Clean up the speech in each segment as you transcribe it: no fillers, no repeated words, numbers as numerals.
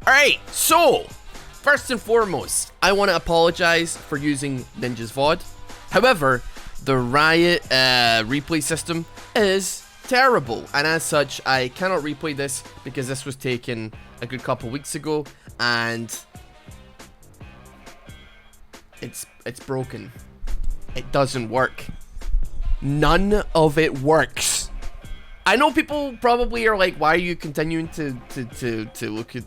Alright, so, first and foremost, I want to apologize for using Ninja's VOD. However, the Riot replay system is terrible, and as such, I cannot replay this because this was taken a good couple weeks ago, and it's broken. It doesn't work. None of it works. I know people probably are like, why are you continuing to look at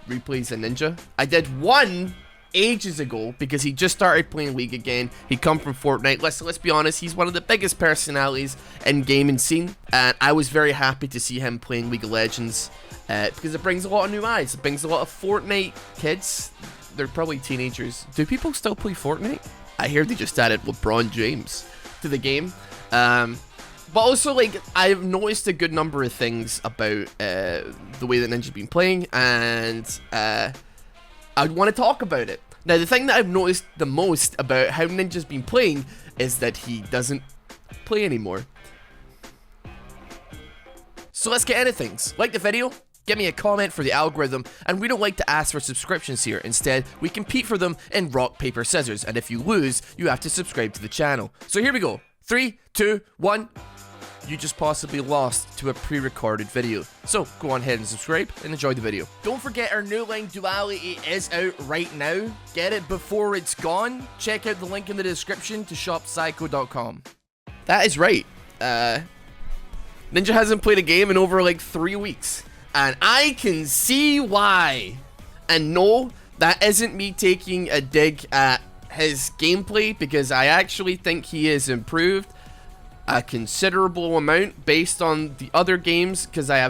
replays in Ninja? I did one ages ago because he just started playing League again. He come from Fortnite. Let's be honest, he's one of the biggest personalities in gaming scene, and I was very happy to see him playing League of Legends because it brings a lot of new eyes. It brings a lot of Fortnite kids. They're probably teenagers. Do people still play Fortnite? I hear they just added LeBron James to the game. But also, like, I've noticed a good number of things about the way that Ninja's been playing, and I want to talk about it. Now, the thing that I've noticed the most about how Ninja's been playing is that he doesn't play anymore. So let's get into things. Like the video, give me a comment for the algorithm, and we don't like to ask for subscriptions here. Instead, we compete for them in rock, paper, scissors, and if you lose, you have to subscribe to the channel. So here we go. 3, 2, 1. You just possibly lost to a pre-recorded video. So go on ahead and subscribe and enjoy the video. Don't forget our new line Duality is out right now. Get it before it's gone. Check out the link in the description to shoppsycho.com. That is right. Ninja hasn't played a game in over like 3 weeks. And I can see why. And no, that isn't me taking a dig at his gameplay, because I actually think he has improved a considerable amount based on the other games, because I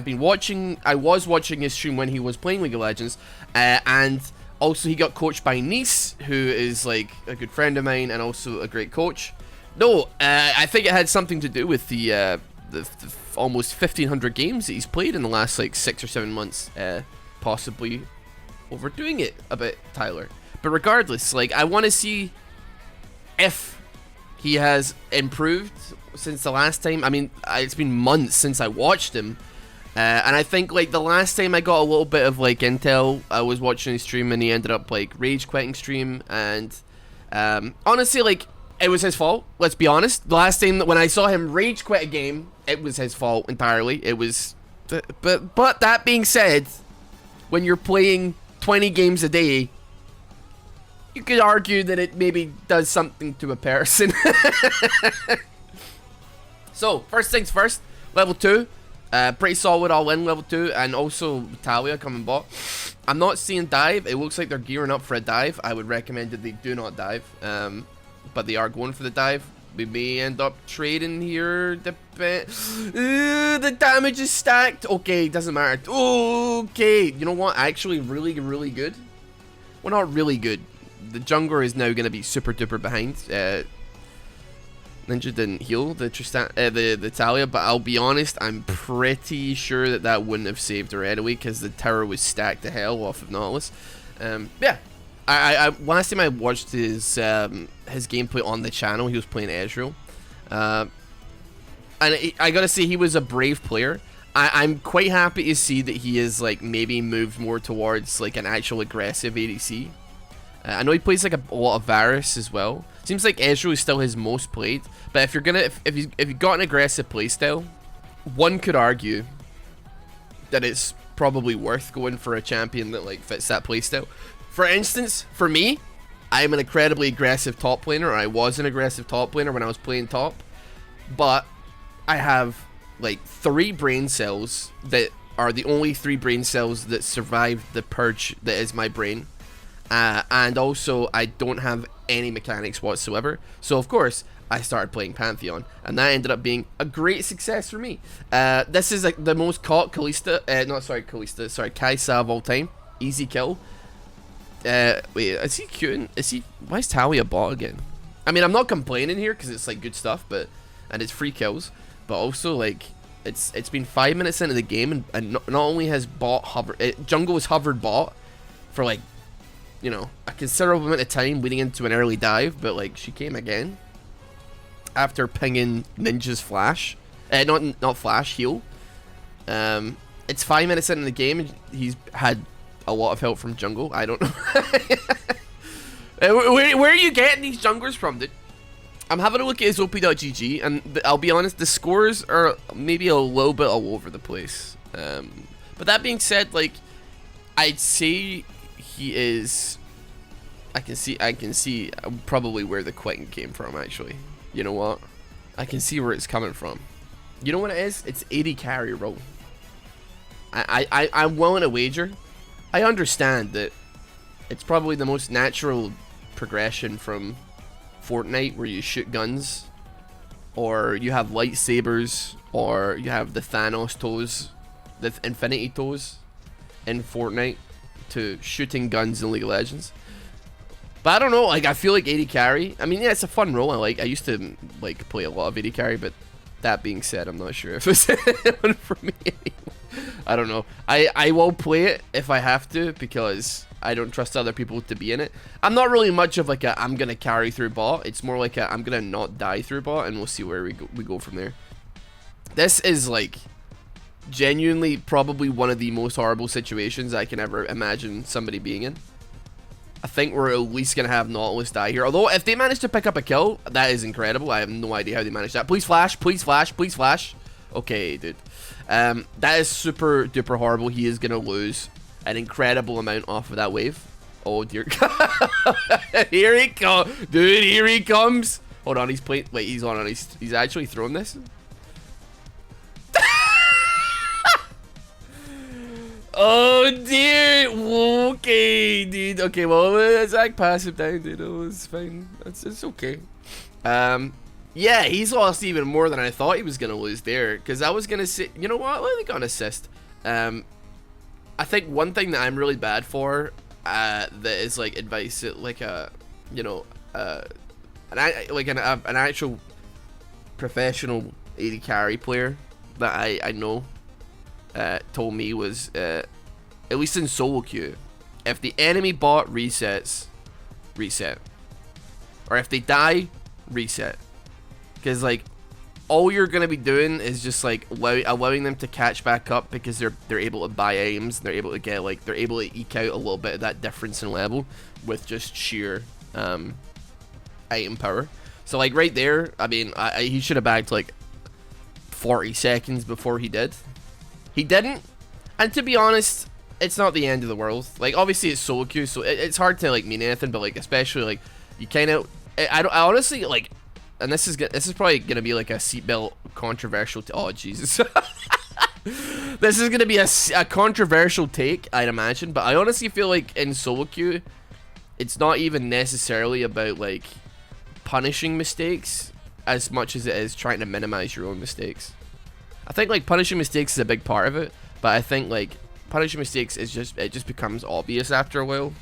was watching his stream when he was playing League of Legends, and also he got coached by Nice, who is like a good friend of mine and also a great coach. No, I think it had something to do with the almost 1,500 games that he's played in the last like 6 or 7 months, possibly overdoing it a bit, Tyler. But regardless, like, I want to see if he has improved since the last time. I mean, it's been months since I watched him, and I think like the last time I got a little bit of like intel, I was watching his stream and he ended up like rage quitting stream, and honestly, like, it was his fault. Let's be honest. The last time that when I saw him rage quit a game, it was his fault entirely. It was, but that being said, when you're playing 20 games a day, you could argue that it maybe does something to a person. So, first things first, level 2. Pretty solid all-in level 2, and also Talia coming bot. I'm not seeing dive. It looks like they're gearing up for a dive. I would recommend that they do not dive, but they are going for the dive. We may end up trading here. The damage is stacked. Okay, doesn't matter. Okay, you know what? Actually, really, really good. Well, not really good. The jungler is now going to be super duper behind. Ninja didn't heal the Talia, but I'll be honest, I'm pretty sure that wouldn't have saved her anyway, because the tower was stacked to hell off of Nautilus. Yeah, I last time I watched his gameplay on the channel, he was playing Ezreal, and I gotta say, he was a brave player. I'm quite happy to see that he is like maybe moved more towards like an actual aggressive ADC. I know he plays like a lot of Varus as well. Seems like Ezreal is still his most played, but if you're gonna if you got an aggressive playstyle, one could argue that it's probably worth going for a champion that like fits that playstyle. For instance, for me, I'm an incredibly aggressive top laner, or I was an aggressive top laner when I was playing top, but I have like 3 brain cells that are the only 3 brain cells that survived the purge that is my brain. And also, I don't have any mechanics whatsoever. So, of course, I started playing Pantheon. And that ended up being a great success for me. This is like the most caught Kalista. Sorry, Kaisa of all time. Easy kill. Wait, is he queuing? Why is Talia bot again? I mean, I'm not complaining here because it's like good stuff, and it's free kills. But also, like, it's been 5 minutes into the game, and not only has bot jungle has hovered bot for like, you know, a considerable amount of time leading into an early dive, but like she came again after pinging Ninja's flash, not flash, heal. It's 5 minutes into the game and he's had a lot of help from jungle. I don't know. Where are you getting these junglers from, dude? I'm having a look at his op.gg, and I'll be honest, the scores are maybe a little bit all over the place. But that being said, like, I'd say he is... I can see probably where the quitting came from, actually. You know what? I can see where it's coming from. You know what it is? It's 80 carry role. I'm willing to wager. I understand that it's probably the most natural progression from Fortnite, where you shoot guns, or you have lightsabers, or you have the Thanos toes, the Infinity toes in Fortnite, to shooting guns in League of Legends. But I don't know, like, I feel like 80 carry, I mean, yeah, it's a fun role. I used to like play a lot of 80 carry, but that being said, I'm not sure if it's one for me anymore. I don't know. I will play it if I have to, because I don't trust other people to be in it. I'm not really much of like a I'm gonna carry through bot. It's more like a I'm gonna not die through bot, and we'll see where we go from there. This is like genuinely probably one of the most horrible situations I can ever imagine somebody being in. I think we're at least gonna have Nautilus die here. Although if they manage to pick up a kill, that is incredible. I have no idea how they managed that. Please flash, please flash, please flash. Okay, dude. That is super duper horrible. He is gonna lose an incredible amount off of that wave. Oh dear. Here he comes, dude. Here he comes. Hold on, he's playing. Wait, he's on. He's actually throwing this. Oh dear. Okay, dude. Okay, well, Zach, pass him down, dude. Oh, it's fine. It's okay. Yeah, he's lost even more than I thought he was gonna lose there. Because I was gonna say, you know what? Let me go an assist. I think one thing that I'm really bad for, that is like advice, like a, you know, an actual professional 80 carry player that I know told me was, at least in solo queue, if the enemy bot resets, reset, or if they die, reset, because like all you're gonna be doing is just like allowing them to catch back up, because they're able to buy items, they're able to get like, they're able to eke out a little bit of that difference in level with just sheer item power. So like right there, I mean, he should have bagged like 40 seconds before he did. He didn't, and to be honest, it's not the end of the world. Like obviously it's solo queue, so it's hard to like mean anything, but like especially like you kind of, I honestly like, and this is probably gonna be like a seatbelt controversial. Oh Jesus, this is gonna be a controversial take, I'd imagine. But I honestly feel like in solo queue, it's not even necessarily about like punishing mistakes as much as it is trying to minimize your own mistakes. I think like punishing mistakes is a big part of it, but I think like punishing mistakes is just, it just becomes obvious after a while.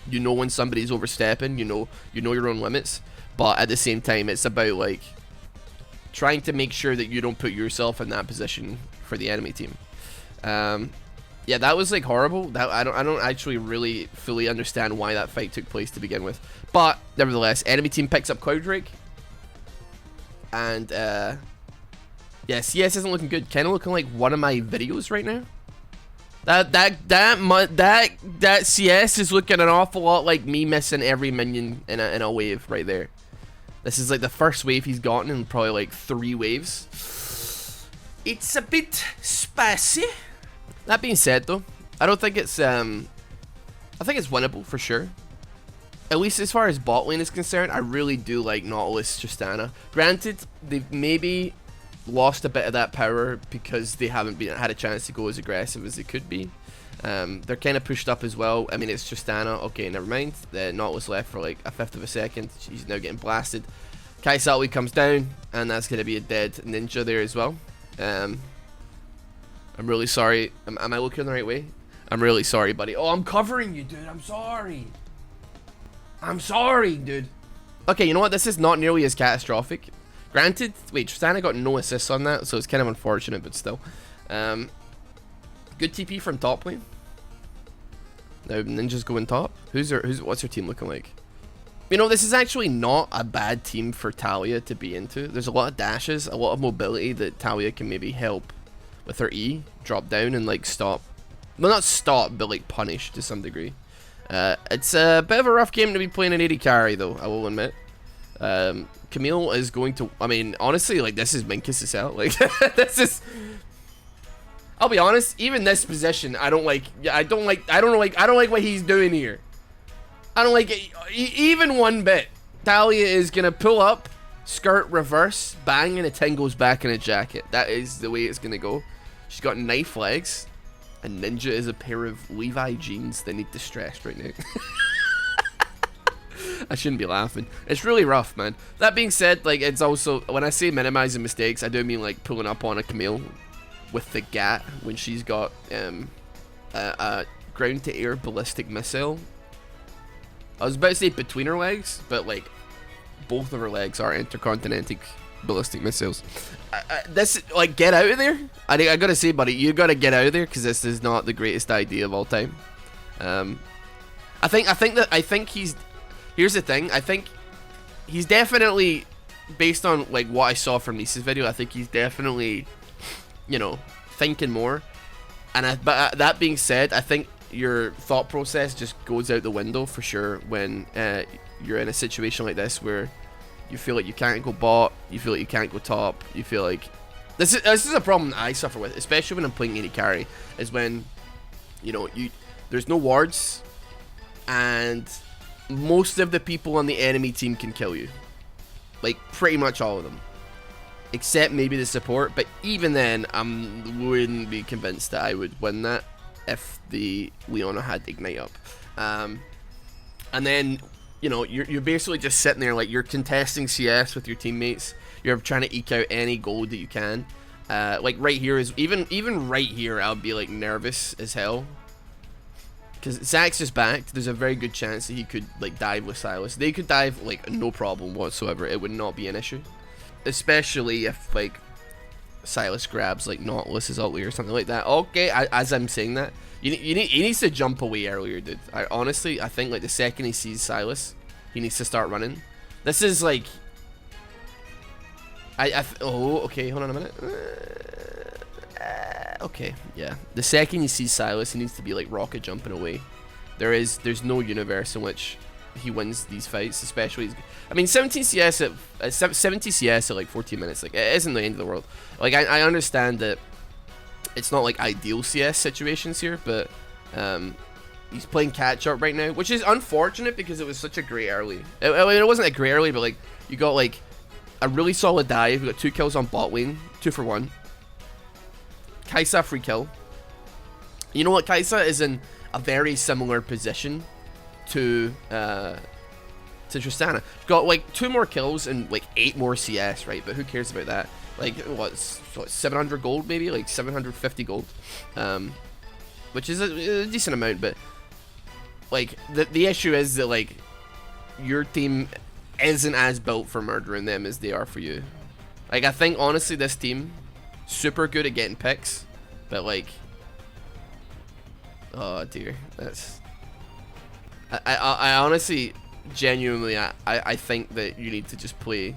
You know when somebody's overstepping, you know your own limits, but at the same time it's about like trying to make sure that you don't put yourself in that position for the enemy team. Yeah, that was like horrible. That I don't actually really fully understand why that fight took place to begin with, but nevertheless, enemy team picks up Cloud Drake, and yeah, CS isn't looking good. Kind of looking like one of my videos right now. That CS is looking an awful lot like me missing every minion in a wave right there. This is like the first wave he's gotten in probably like 3 waves. It's a bit spicy. That being said though, I don't think it's I think it's winnable for sure. At least as far as bot lane is concerned, I really do like Nautilus Tristana. Granted, they've maybe lost a bit of that power because they haven't had a chance to go as aggressive as they could be. They're kind of pushed up as well. I mean, it's Tristana. Okay, never mind. The Nautilus left for like a 1/5 of a second. She's now getting blasted. Kai Salwi comes down, and that's going to be a dead ninja there as well. I'm really sorry. Am I looking the right way? I'm really sorry, buddy. Oh, I'm covering you, dude. I'm sorry. I'm sorry, dude. Okay, you know what? This is not nearly as catastrophic. Granted, wait, Tristana got no assists on that, so it's kind of unfortunate, but still. Good TP from top lane. Now Ninja's going top. What's her team looking like? You know, this is actually not a bad team for Talia to be into. There's a lot of dashes, a lot of mobility that Talia can maybe help with her E, drop down and like stop well, not stop, but like punish to some degree. It's a bit of a rough game to be playing an AD carry, though, I will admit. Camille is going to, I mean, honestly, like, this is Minkus as hell. Like, this is, I'll be honest, even this position, I don't like what he's doing here. I don't like it, even one bit. Talia is gonna pull up, skirt, reverse, bang, and a 10 goes back in a jacket. That is the way it's gonna go. She's got knife legs, and Ninja is a pair of Levi jeans that need distressed right now. I shouldn't be laughing. It's really rough, man. That being said, like, it's also, when I say minimizing mistakes, I do mean like pulling up on a Camille with the GAT when she's got a ground to air ballistic missile. I was about to say between her legs, but like both of her legs are intercontinental ballistic missiles. This, like, get out of there. I gotta say, buddy, you gotta get out of there, because this is not the greatest idea of all time. I think he's. Here's the thing. I think he's definitely, based on like what I saw from Nisa's video, I think he's definitely, you know, thinking more. And but that being said, I think your thought process just goes out the window for sure when you're in a situation like this where you feel like you can't go bot, you feel like you can't go top, you feel like this is a problem that I suffer with, especially when I'm playing AD carry, is when, you know, there's no wards and most of the people on the enemy team can kill you, like pretty much all of them, except maybe the support. But even then, I wouldn't be convinced that I would win that if the Leona had Ignite up. And then, you know, you're basically just sitting there like you're contesting CS with your teammates. You're trying to eke out any gold that you can. Like right here is even right here, I'll be like nervous as hell. Because Zach's just backed, there's a very good chance that he could like dive with Silas. They could dive like no problem whatsoever. It would not be an issue, especially if like Silas grabs like Nautilus's ulti or something like that. Okay, as I'm saying that, he needs to jump away earlier, dude. Honestly, I think like the second he sees Silas, he needs to start running. This is like, oh, okay, hold on a minute. Okay, yeah. The second you see Silas, he needs to be like rocket jumping away. There's no universe in which he wins these fights, especially. I mean, 17 CS at 70 CS at like 14 minutes. Like, it isn't the end of the world. Like, I understand that it's not like ideal CS situations here, but he's playing catch up right now, which is unfortunate because it was such a great early. I mean, it wasn't a great early, but like you got like a really solid dive. You got 2 kills on bot lane, 2 for 1. Kai'Sa free kill. You know what? Kai'Sa is in a very similar position to Tristana. Got like 2 more kills and like 8 more CS, right? But who cares about that? Like what 700 gold maybe, like 750 gold, which is a decent amount. But like the issue is that like your team isn't as built for murdering them as they are for you. Like I think honestly this team super good at getting picks, but like, oh dear, that's. I honestly, genuinely, I think that you need to just play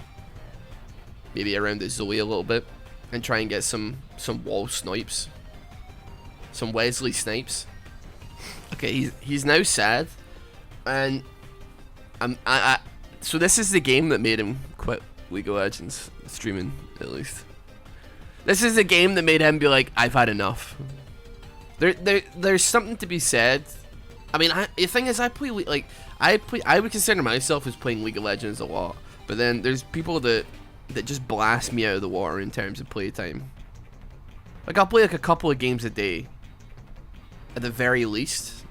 maybe around the Zoe a little bit and try and get some wall snipes, some Wesley snipes. Okay, he's now sad, and so this is the game that made him quit League of Legends streaming, at least. This is a game that made him be like, I've had enough. There's something to be said. I mean, the thing is, I would consider myself as playing League of Legends a lot, but then there's people that just blast me out of the water in terms of playtime. Like I'll play like a couple of games a day, at the very least.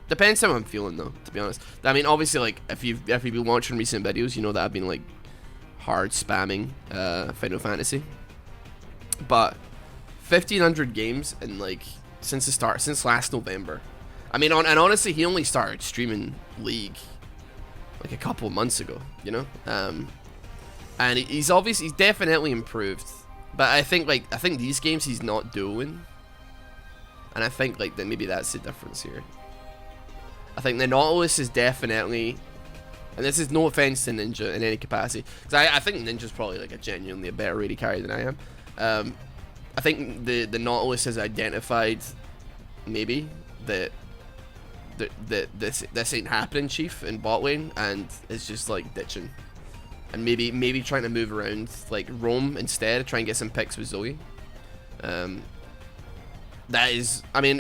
Depends how I'm feeling though, to be honest. I mean, obviously, like if you've been watching recent videos, you know that I've been like hard spamming Final Fantasy. But 1,500 games in like since last November. I mean, and honestly, he only started streaming League like a couple of months ago, you know. And he's definitely improved. But I think these games he's not doing, and I think like that maybe that's the difference here. I think the Nautilus is definitely, and this is no offense to Ninja in any capacity, because I think Ninja's probably like a genuinely a better AD carry than I am. I think the Nautilus has identified maybe that this ain't happening, Chief, in bot lane, and it's just like ditching, and maybe trying to move around like roam instead, try and get some picks with Zoe. That is, I mean,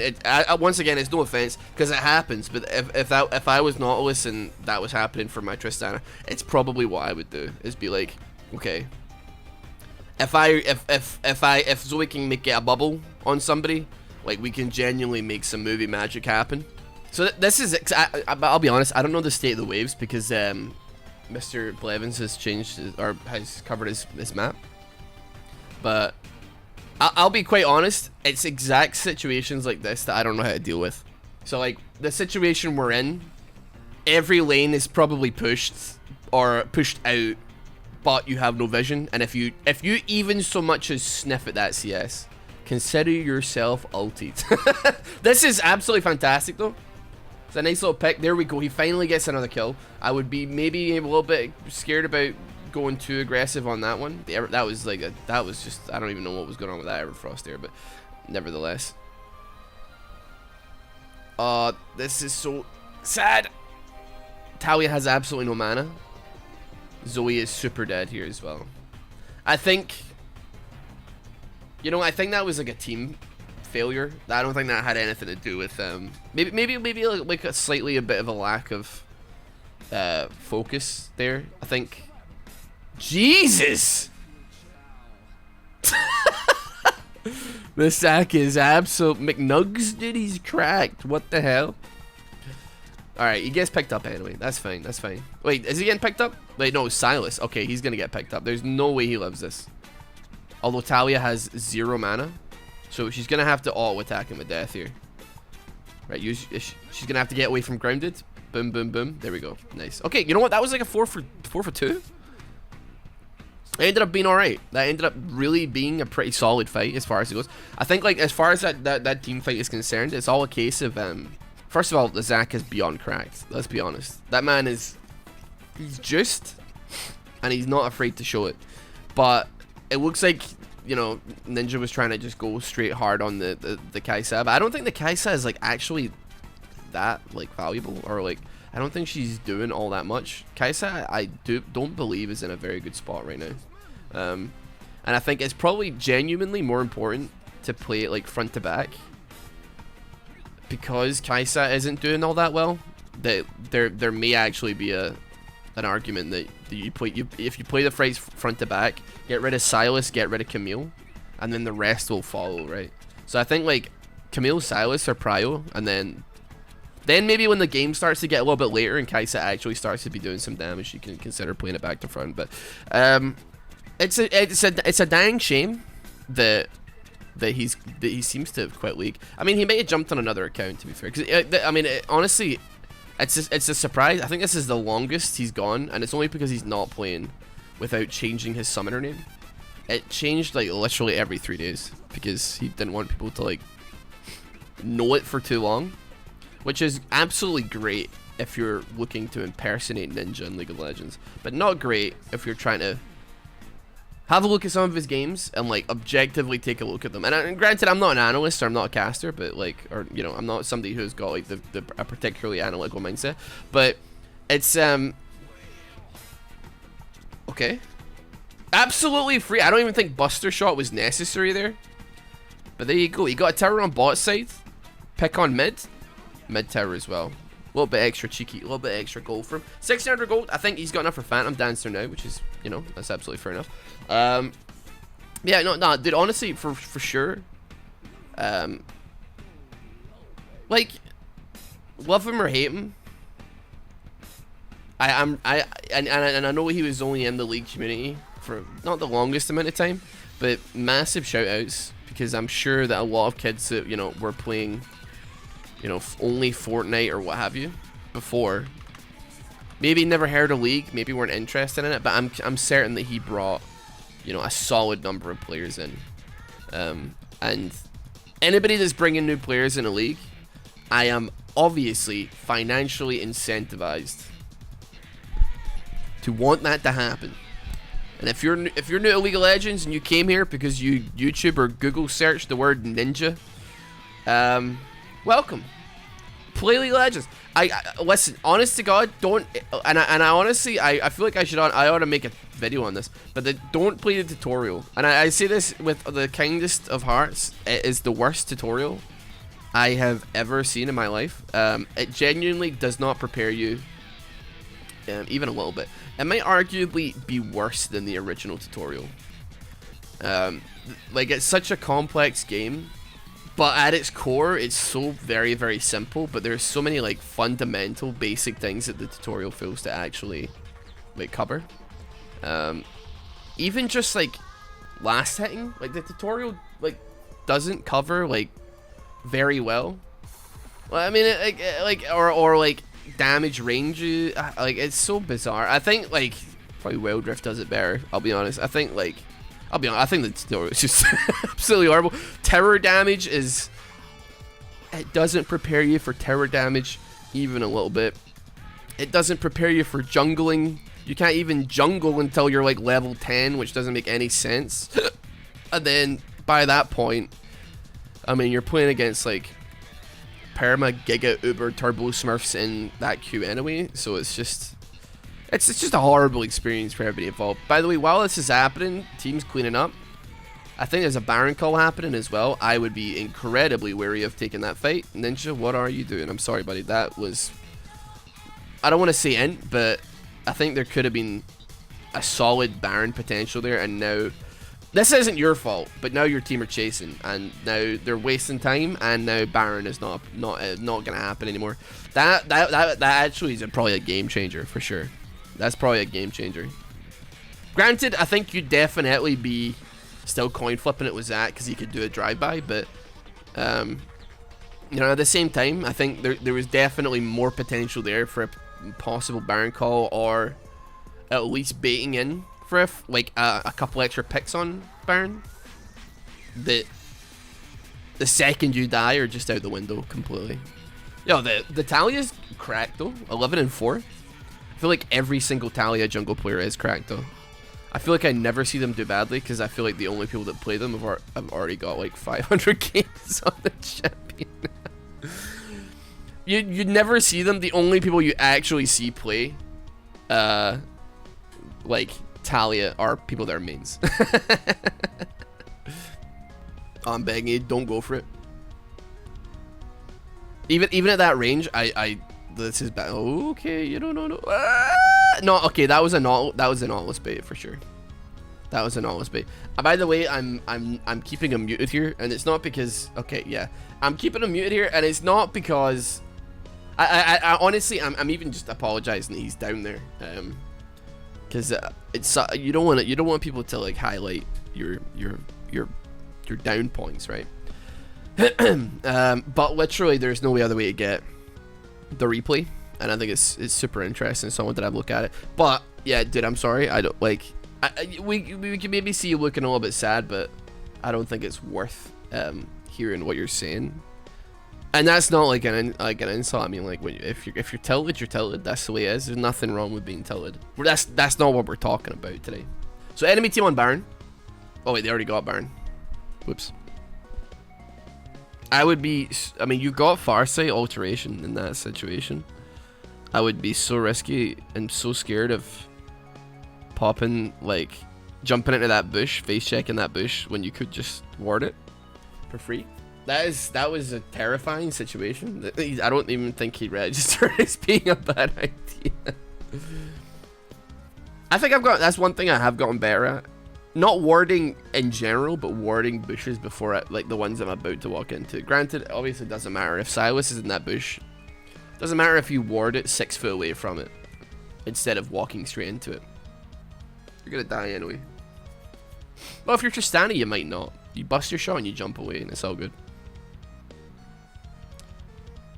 once again, it's no offense because it happens, but if I was Nautilus and that was happening for my Tristana, it's probably what I would do, is be like, okay, if Zoe can get a bubble on somebody, like, we can genuinely make some movie magic happen. So this is, I'll be honest, I don't know the state of the waves because Mr. Blevins has changed or has covered his map, but I'll be quite honest, it's exact situations like this that I don't know how to deal with. So like, the situation we're in, every lane is probably pushed or pushed out, but you have no vision, and if you even so much as sniff at that CS, consider yourself ulted. This is absolutely fantastic though. It's a nice little pick. There we go, he finally gets another kill. I would be maybe a little bit scared about going too aggressive on that one. That was like that was just, I don't even know what was going on with that Everfrost there, but nevertheless. This is so sad. Talia has absolutely no mana. Zoe is super dead here as well. I think, you know, I think that was like a team failure. I don't think that had anything to do with maybe like a slightly a bit of a lack of focus there. I think. Jesus! This sack is absolute McNugs, dude. He's cracked. What the hell? Alright, he gets picked up anyway. That's fine. That's fine. Wait, is he getting picked up? Wait, no, Silas. Okay, he's gonna get picked up. There's no way he lives this. Although Talia has 0 mana, so she's gonna have to auto attack him with death here. Right, she's gonna have to get away from grounded. Boom, boom, boom. There we go. Nice. Okay, you know what? That was like a 4 for 2. It ended up being alright. That ended up really being a pretty solid fight as far as it goes. I think, like, as far as that team fight is concerned, it's all a case of, first of all, the Zac is beyond cracked. Let's be honest. That man is, he's just, and he's not afraid to show it. But it looks like, you know, Ninja was trying to just go straight hard on the Kai'Sa. But I don't think the Kai'Sa is, like, actually that, like, valuable, or, like, I don't think she's doing all that much. Kai'Sa, I don't believe, is in a very good spot right now. And I think it's probably genuinely more important to play it like front to back, because Kai'Sa isn't doing all that well. That there may actually be an argument that if you play the fights front to back, get rid of Silas, get rid of Camille, and then the rest will follow, right? So I think like Camille, Silas are prio, and then maybe when the game starts to get a little bit later and Kai'Sa actually starts to be doing some damage, you can consider playing it back to front. But it's a dang shame that he seems to have quit League. I mean, he may have jumped on another account, to be fair. Because I mean, honestly, it's a surprise. I think this is the longest he's gone, and it's only because he's not playing without changing his summoner name. It changed like literally every 3 days because he didn't want people to like know it for too long. Which is absolutely great if you're looking to impersonate Ninja in League of Legends, but not great if you're trying to have a look at some of his games and like objectively take a look at them. And granted, I'm not an analyst or I'm not a caster, but like, or you know, I'm not somebody who's got like a particularly analytical mindset. But it's okay, absolutely free. I don't even think Buster Shot was necessary there, but there you go. You got a tower on bot side, pick on mid tower as well. A little bit extra cheeky, a little bit extra gold for him. 600 gold. I think he's got enough for Phantom Dancer now, which is, you know, that's absolutely fair enough. Yeah, no, dude, honestly, for sure. Like, love him or hate him, and I know he was only in the League community for not the longest amount of time, but massive shout outs, because I'm sure that a lot of kids that, you know, were playing, you know, only Fortnite or what have you before, maybe never heard of League, maybe weren't interested in it, but I'm certain that he brought, you know, a solid number of players in. And anybody that's bringing new players in a League, I am obviously financially incentivized to want that to happen. And if you're new to League of Legends and you came here because you YouTube or Google searched the word Ninja, welcome. Play League of Legends. I listen, honest to God, don't, and I honestly, I feel like I ought to make a video on this, but don't play the tutorial. And I say this with the kindest of hearts. It is the worst tutorial I have ever seen in my life. It genuinely does not prepare you, even a little bit. It might arguably be worse than the original tutorial. Like, it's such a complex game, but at its core, it's so very, very simple. But there's so many like fundamental, basic things that the tutorial fails to actually like cover. Even just like last hitting, like the tutorial like doesn't cover like very well. Well, I mean, or like damage range. Like, it's so bizarre. I think like probably Wild Rift does it better. I'll be honest. I think the tutorial is just absolutely horrible. Terror damage is... It doesn't prepare you for terror damage even a little bit. It doesn't prepare you for jungling. You can't even jungle until you're like level 10, which doesn't make any sense. And then by that point, I mean, you're playing against like Perma, Giga, Uber, Turbo Smurfs in that queue anyway. So it's just... It's just a horrible experience for everybody involved. By the way, while this is happening, team's cleaning up. I think there's a Baron call happening as well. I would be incredibly wary of taking that fight. Ninja, what are you doing? I'm sorry, buddy. That was... I don't want to say int, but I think there could have been a solid Baron potential there. And now... This isn't your fault, but now your team are chasing. And now they're wasting time. And now Baron is not going to happen anymore. That actually is probably a game changer for sure. That's probably a game changer. Granted, I think you'd definitely be still coin flipping it with Zach because he could do a drive-by, but you know, at the same time, I think there was definitely more potential there for a possible Baron call, or at least baiting in for like a couple extra picks on Baron. That the second you die are just out the window completely. Yo, the Talia's cracked though. 11-4. I feel like every single Talia jungle player is cracked though. I feel like I never see them do badly because I feel like the only people that play them have already got like 500 games on the champion. You'd never see them. The only people you actually see play like Talia are people that are mains. I'm begging you, don't go for it. Even at that range, this is bad. Okay, you don't know. No, okay, that was an Nautilus bait for sure. That was an Nautilus bait. By the way, I'm keeping him muted here, and it's not because, okay, yeah, I'm keeping him muted here, and it's not because I honestly, I'm even just apologizing that he's down there, because it's you don't want people to like highlight your down points, right? But literally, there's no other way to get the replay, and I think it's super interesting, so I wanted to have a look at it. But yeah, dude, I'm sorry, I don't like we can maybe see you looking a little bit sad, but I don't think it's worth hearing what you're saying. And that's not like an insult. I mean, like, if you're tilted, you're tilted. That's the way it is. There's nothing wrong with being tilted. That's not what we're talking about today. So enemy team on Baron. Oh wait, they already got Baron. Whoops. I mean, you got Farsight alteration in that situation. I would be so risky and so scared of popping, like, jumping into that bush, face checking that bush when you could just ward it for free. That was a terrifying situation. I don't even think he registered as being a bad idea. I think that's one thing I have gotten better at. Not warding in general, but warding bushes before like the ones I'm about to walk into. Granted, obviously it doesn't matter if Silas is in that bush. Doesn't matter if you ward it 6 foot away from it instead of walking straight into it. You're gonna die anyway. Well, if you're Tristana, you might not. You bust your shot and you jump away, and it's all good.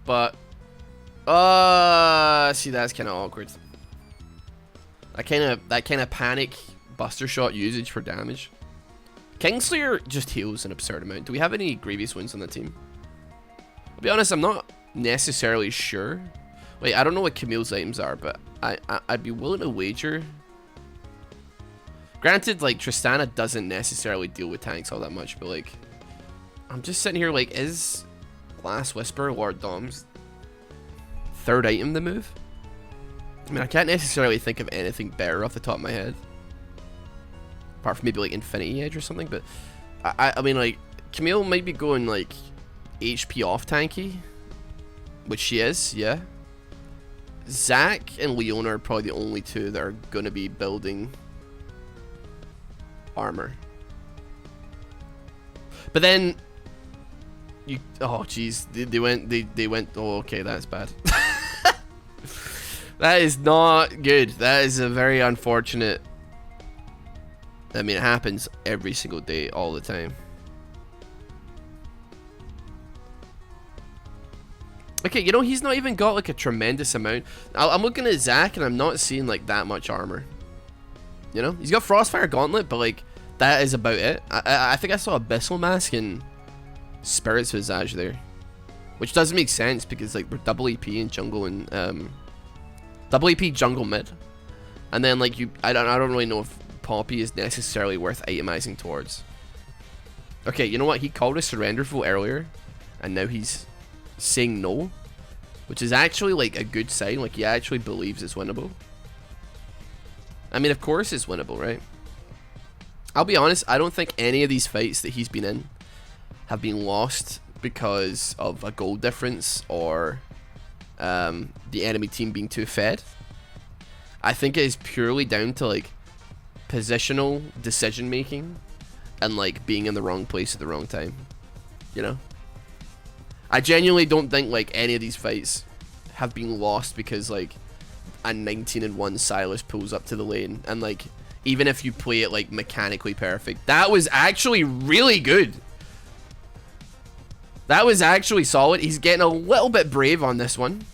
But see, that's kind of awkward. That kind of panic buster shot usage for damage. Kingslayer just heals an absurd amount. Do we have any Grievous wounds on the team? I'll be honest, I'm not necessarily sure. Wait, I don't know what Camille's items are, but I'd be willing to wager. Granted, like, Tristana doesn't necessarily deal with tanks all that much, but like, I'm just sitting here like, is Glass Whisper, Lord Dom's third item to move. I mean, I can't necessarily think of anything better off the top of my head. Apart from maybe like Infinity Edge or something, but I mean, like, Camille might be going like HP off tanky, which she is, yeah. Zac and Leona are probably the only two that are gonna be building armor. But then you, oh jeez, they went, oh okay, that's bad. That is not good. That is a very unfortunate. I mean, it happens every single day, all the time. Okay, you know, he's not even got like a tremendous amount. I'm looking at Zac and I'm not seeing like that much armor. You know, he's got Frostfire Gauntlet, but like that is about it. I think I saw Abyssal Mask and Spirit's Visage there, which doesn't make sense because like we're double EP in jungle and double EP jungle mid, and then like I don't really know if Poppy is necessarily worth itemizing towards. Okay, you know what? He called a surrender vote earlier, and now he's saying no, which is actually like a good sign. Like he actually believes it's winnable. I mean, of course it's winnable, right? I'll be honest, I don't think any of these fights that he's been in have been lost because of a goal difference or the enemy team being too fed. I think it is purely down to like positional decision making and like being in the wrong place at the wrong time, you know? I genuinely don't think like any of these fights have been lost because like a 19-1 Silas pulls up to the lane, and like even if you play it like mechanically perfect, that was actually really good. That was actually solid. He's getting a little bit brave on this one,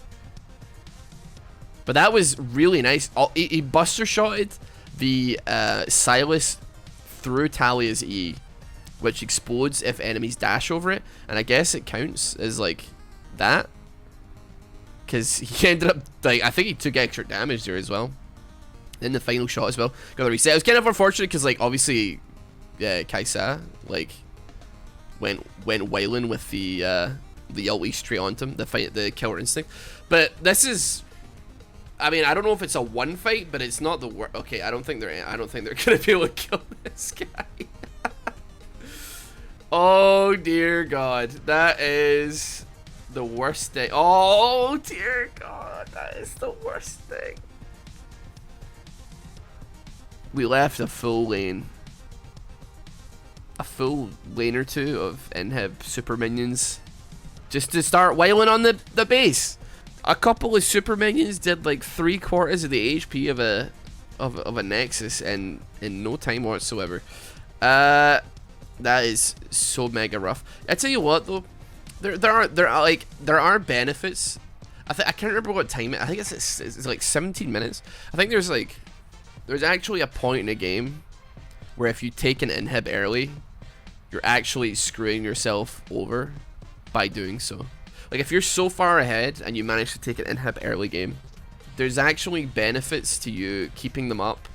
but that was really nice. He buster shotted the Silas through Talia's E, which explodes if enemies dash over it, and I guess it counts as like that because he ended up like, I think he took extra damage there as well in the final shot as well. Got the reset. It was kind of unfortunate because like obviously Kaisa like went wailing with the ulti straight onto him, the killer instinct. But this is, I mean, I don't know if it's a one fight, but it's not the worst. Okay, I don't think they're gonna be able to kill this guy. Oh dear God, that is the worst thing. Oh dear God, that is the worst thing. We left a full lane, a full lane or two of inhib super minions just to start wailing on the base. A couple of super minions did like 3/4 of the HP of a Nexus in no time whatsoever. That is so mega rough. I tell you what though, there are benefits. I can't remember what time I think it's like 17 minutes. I think there's actually a point in a game where if you take an inhib early, you're actually screwing yourself over by doing so. Like if you're so far ahead and you manage to take an inhib early game, there's actually benefits to you keeping them up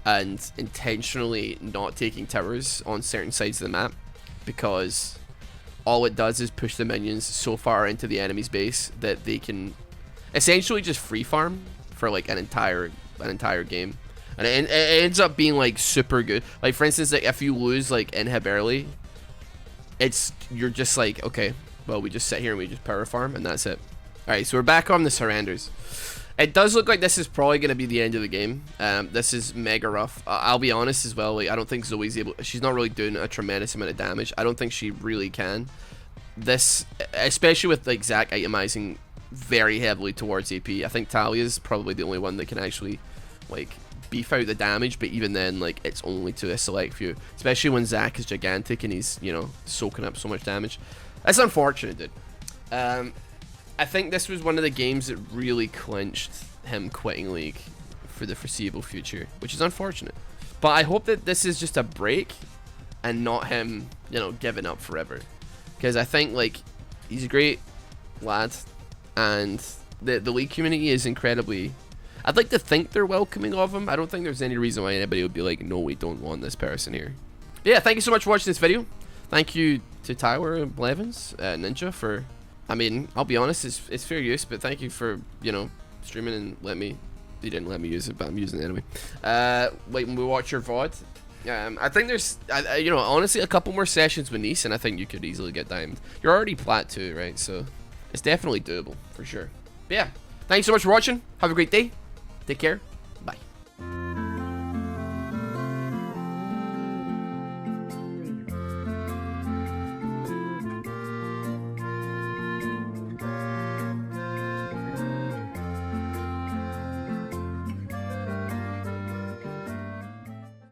and intentionally not taking towers on certain sides of the map, because all it does is push the minions so far into the enemy's base that they can essentially just free farm for like an entire game, and it ends up being like super good. Like for instance, like if you lose like inhib early, you're just like, okay, well we just sit here and we just power farm and that's it. Alright, so we're back on the surrenders. It does look like this is probably going to be the end of the game. This is mega rough. I'll be honest as well, like I don't think Zoe's able, she's not really doing a tremendous amount of damage. I don't think she really can. This, especially with like Zac itemizing very heavily towards AP, I think Talia's probably the only one that can actually like beef out the damage, but even then like it's only to a select few, especially when Zac is gigantic and he's, you know, soaking up so much damage. That's unfortunate, dude. I think this was one of the games that really clinched him quitting League for the foreseeable future, which is unfortunate. But I hope that this is just a break and not him, you know, giving up forever. Because I think, like, he's a great lad, and the League community is incredibly... I'd like to think they're welcoming of him. I don't think there's any reason why anybody would be like, no, we don't want this person here. But yeah, thank you so much for watching this video. Thank you to Tyler Blevins, Ninja, for, I mean, I'll be honest, it's fair use, but thank you for, you know, streaming and let me, you didn't let me use it, but I'm using it anyway. Wait, when we watch your VOD, I think there's, you know, honestly, a couple more sessions with Nice, and I think you could easily get diamond. You're already plat 2, right? So it's definitely doable, for sure. But yeah, thanks so much for watching. Have a great day. Take care.